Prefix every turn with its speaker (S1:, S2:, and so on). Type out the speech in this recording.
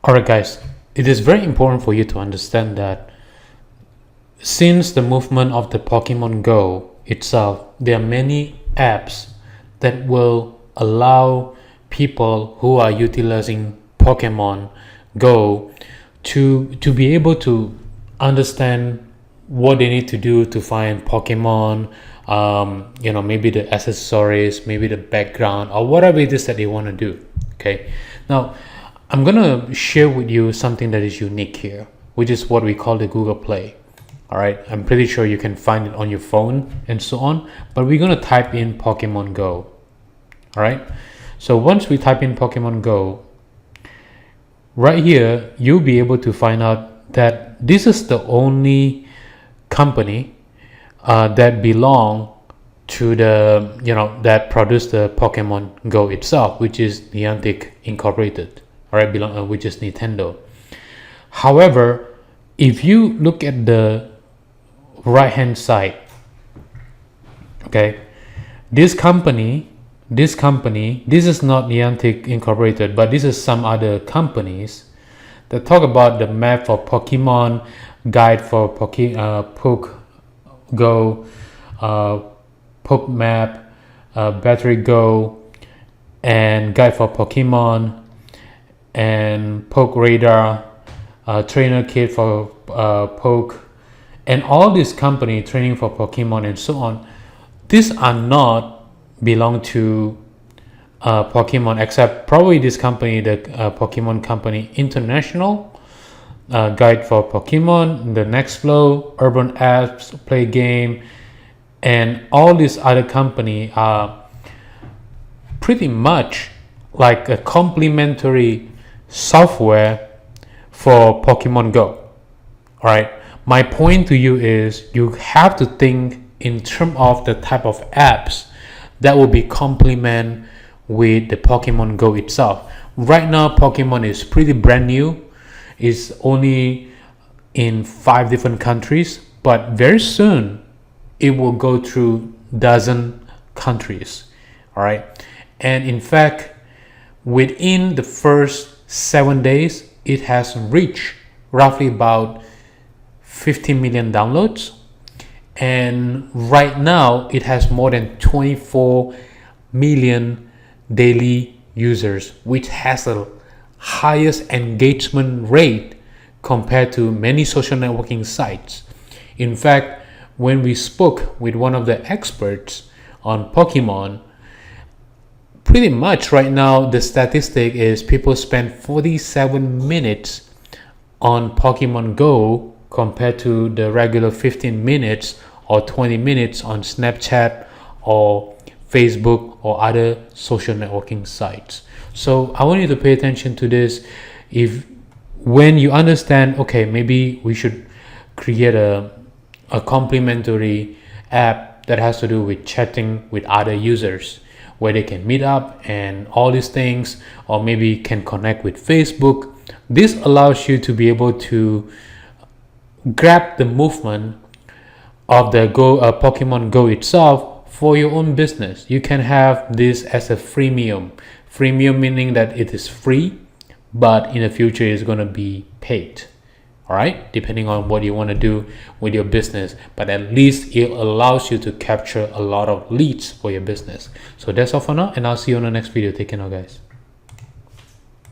S1: Alright guys, it is very important for you to understand that since the movement of the Pokemon Go itself, there are many apps that will allow people who are utilizing Pokemon Go to be able to understand what they need to do to find Pokemon, maybe the accessories, maybe the background, or whatever it is that they want to do. Okay, now I'm gonna share with you something that is unique here, which is what we call the Google Play. All right, I'm pretty sure you can find it on your phone and so on, but we're gonna type in Pokemon Go. All right, so once we type in Pokemon Go, right here, you'll be able to find out that this is the only company that belong to the, that produced the Pokemon Go itself, which is Niantic Incorporated. All right, which is Nintendo. However, if you look at the right hand side, okay, this company, this is not Niantic Incorporated, but this is some other companies that talk about the map for Pokemon, guide for Poke Go, Poke Map, Battery Go, and guide for Pokemon, and Poke Radar, trainer kit for Poke, and all these company training for Pokemon and so on. These are not belong to Pokemon, except probably this company, the Pokemon Company International, guide for Pokemon, the Next Flow, Urban Apps, Play Game, and all these other company are pretty much like a complementary software for Pokemon Go. All right, my point to you is you have to think in terms of the type of apps that will be complement with the Pokemon Go itself. Right now, Pokemon is pretty brand new. It's only in 5 different countries, but very soon it will go through dozen countries. All right, and in fact, within the first 7 days, it has reached roughly about 50 million downloads, and right now it has more than 24 million daily users, which has the highest engagement rate compared to many social networking sites. In fact, when we spoke with one of the experts on Pokemon, pretty much right now the statistic is people spend 47 minutes on Pokemon Go compared to the regular 15 minutes or 20 minutes on Snapchat or Facebook or other social networking sites. So I want you to pay attention to this. When you understand, okay, maybe we should create a complementary app that has to do with chatting with other users, where they can meet up and all these things, or maybe can connect with Facebook. This allows you to be able to grab the movement of the Pokemon Go itself for your own business. You can have this as a freemium. Freemium meaning that it is free, but in the future it's going to be paid. All right, depending on what you want to do with your business, but at least it allows you to capture a lot of leads for your business. So that's all for now, and I'll see you on the next video. Take care now, guys.